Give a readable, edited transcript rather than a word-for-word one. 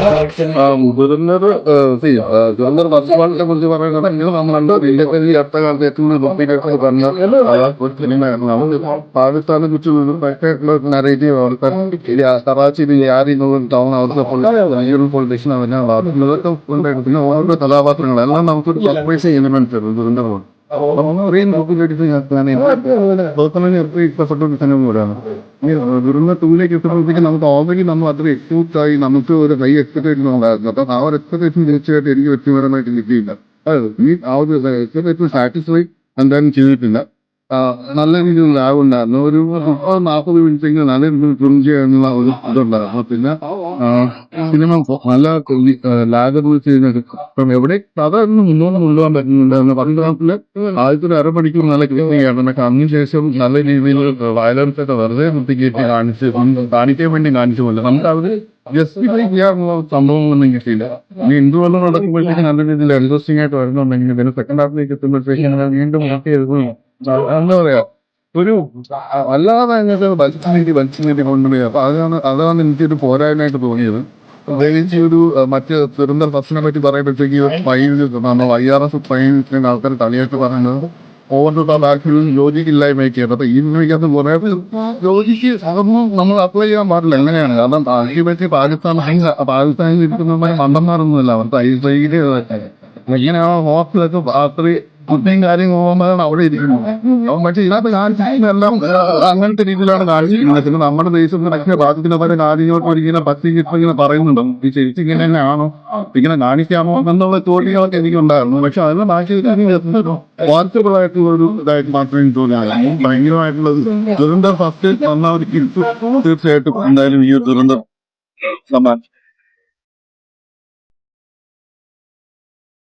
Governor governor വർഷവാളിനെ കുറിച്ച് പറയുന്നത് നമ്മളുണ്ട് ഇന്ത്യയിൽ അടുത്ത കാലത്ത് ഏറ്റവും ഗംഭീരമായിട്ട് പറഞ്ഞ ഒരു സിനിമയായിരുന്നു. പാകിസ്ഥാനെ കുറിച്ച് നരേറ്റീവ് കറാച്ചിയിൽ യാരി ടൗൺ അവിടുത്തെ പൊളിറ്റീഷ്യൻ ഇതൊക്കെ ഉണ്ടായിരുന്നു. പിന്നെ ഓരോ കഥാപാത്രങ്ങൾ എല്ലാം നമുക്കൊരു സർപ്രൈസ് ചെയ്യുന്ന മനസ്സിലായിരുന്നു ദുരന്തമാണ്. ഇഷ്ടപ്പെട്ട ഒരു സിനിമ കൂടെയാണ്. ദുരന്ത ടൂവിലേക്ക് എത്തുമ്പോഴത്തേക്ക് നമുക്ക് ഓൾറെഡി നമ്മൾ അത്ര എക്സ്പൂട്ട് ആയി നമുക്ക് ഒരു ഹൈ എക്സ്പെക്ടേഷൻ ഉണ്ടായിരുന്നു. അപ്പൊ ആ ഒരു എക്സ്പെക്ടേഷൻ തീർച്ചയായിട്ടും എനിക്ക് വ്യക്തിപരമായിട്ട് കിട്ടിയില്ല. ഈ ആ ഒരു എക്സ്പെക്ടേഷൻ സാറ്റിസ്ഫൈ എന്തായാലും ചെയ്തിട്ടില്ല. നല്ല രീതിയിൽ ലാഗ് ഉണ്ടായിരുന്നു. ഒരു 30-40 മിനിറ്റെങ്കിലും നല്ല രീതിയിൽ ഫിലിം ചെയ്യാനുള്ള ഒരു ഇതുണ്ടായിരുന്നു. പിന്നെ സിനിമ നല്ല ലാഗ് ഇപ്പം എവിടെ കഥ ഒന്നും മുന്നോട്ട് കൊണ്ടുപോകാൻ പറ്റുന്നുണ്ടായിരുന്നു. പണ്ടാട്ടില് ആദ്യത്തെ ഒരു അരമണിക്കൂർ നല്ല ക്ലിപ്പിംഗ് അതിനുശേഷം നല്ല രീതിയിൽ വയലൻസ് ഒക്കെ വെറുതെ വൃത്തിക്കേറ്റി കാണിക്കാൻ വേണ്ടി കാണിച്ചു പോലെ നമുക്ക് അവര് ജസ്റ്റിഫൈ ചെയ്യാനുള്ള സംഭവങ്ങളൊന്നും കിട്ടിയില്ല. ഇനി എന്തുകൊണ്ടും നടക്കുമ്പോഴത്തേക്ക് നല്ല രീതിയിൽ ഇൻട്രസ്റ്റിംഗ് ആയിട്ട് വരുന്നുണ്ടെങ്കിൽ പിന്നെ സെക്കൻഡ് ഹാഫിലേക്ക് എത്തുമ്പോഴത്തേക്ക് വീണ്ടും എന്താ പറയാ ഒരു വല്ലാതെ അങ്ങനത്തെ വലിച്ചു നീട്ടി കൊണ്ടുപോയി. അപ്പൊ അതാണ് എനിക്കൊരു പോരായ്മയായിട്ട് തോന്നിയത്. പ്രത്യേകിച്ച് ഒരു മറ്റ് ദുരന്ത ഫസ്റ്റിനെ പറ്റി പറയുമ്പോഴത്തേക്ക് നമ്മൾ IRS ഫൈൻ ആൾക്കാർ തലയായിട്ട് പറയുന്നത് ഓവർ ടു ആക്ച്വലി ലോജിക്കില്ലായ്മയൊക്കെയാണ്. അപ്പൊ ഈ സിനിമയ്ക്കകത്ത് കുറെ ലോജിക്ക് അതൊന്നും നമ്മൾ അപ്ലൈ ചെയ്യാൻ പാടില്ല. എങ്ങനെയാണ്? കാരണം അൾട്ടിമേറ്റ്ലി പാകിസ്ഥാനിൽ ഇരിക്കുന്നവന്മാർ മണ്ടന്മാരൊന്നുമല്ല. അവർക്ക് ഐസൈല് എങ്ങനെയാണോ ഹോസ്റ്റലൊക്കെ രാത്രി കുട്ടിയും കാര്യങ്ങൾ പോകുമ്പോഴാണ് അവിടെ ഇരിക്കുന്നത്. പക്ഷെ ഇതിനകത്ത് കാണിച്ചിരിക്കുന്നതെല്ലാം അങ്ങനത്തെ രീതിയിലാണ് കാണിച്ചിരിക്കുന്നത്. പിന്നെ നമ്മുടെ ദേശത്തിനൊക്കെ ബാധിക്കുന്ന പല കാര്യങ്ങൾക്ക് ഒരിക്കലും ഇങ്ങനെ പറയുന്നുണ്ടോ ഈ ശരിക്കും ഇങ്ങനെ തന്നെയാണോ ഇങ്ങനെ കാണിക്കാമോ എന്നുള്ള ചോദ്യങ്ങളൊക്കെ എനിക്കുണ്ടായിരുന്നു. പക്ഷെ അതിനെ ബാക്കി വാച്ചബിൾ ആയിട്ടുള്ള ഒരു ഇതായിട്ട് മാത്രമേ എനിക്ക് തോന്നിയായിരുന്നു. ഭയങ്കരമായിട്ടുള്ളത് ദുരന്തം ഫസ്റ്റ് വന്ന ഒരു തീർച്ചയായിട്ടും എന്തായാലും ഈ ഒരു ദുരന്തം സമ്മാനം